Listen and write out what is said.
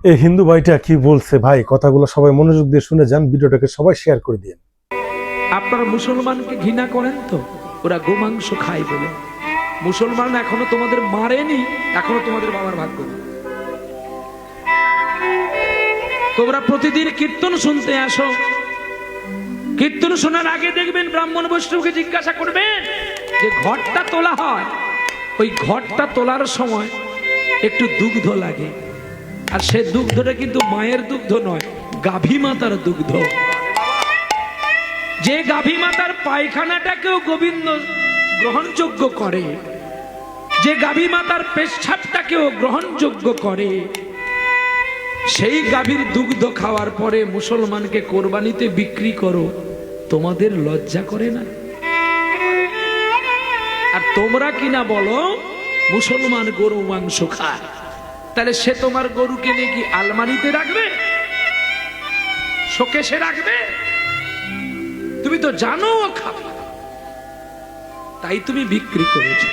এই হিন্দু ভাইটা কি বলছে ভাই, কথাগুলো সবাই মনোযোগ দিয়ে শুনে যান, ভিডিওটাকে সবাই শেয়ার করে দিন। আপনারা মুসলমানকে ঘৃণা করেন তো, ওরা গোমাংস খায় বলে। মুসলমান এখনো তোমাদের মারেনি, এখনো তোমাদের বাবার ভাগ্য। তোমরা প্রতিদিন কীর্তন শুনতে আসো, কীর্তন শোনার আগে দেখবেন ব্রাহ্মণ বৈষ্ণবকে জিজ্ঞাসা করবেন যে ঘটটা তোলা হয়, ওই ঘটটা তোলার সময় একটু দুগ্ধ লাগে, আর সে দুগ্ধটা কিন্তু মায়ের দুগ্ধ নয়, গাভী মাতার দুগ্ধ। যে গাভী মাতার পায়খানাটাকেও গোবিন্দ গ্রহণযোগ্য করে, যে গাভী মাতার পেশাবটাকেও গ্রহণযোগ্য করে, সেই গাভীর দুগ্ধ খাওয়ার পরে মুসলমানকে কোরবানিতে বিক্রি করো, তোমাদের লজ্জা করে না? আর তোমরা কিনা বলো মুসলমান গরু মাংস খায়, তাহলে সে তোমার গরুকে নিয়ে কি আলমারিতে রাখবে, শোকেশে রাখবে? তুমি তো জানো খাবে, তাই তুমি বিক্রি করেছো।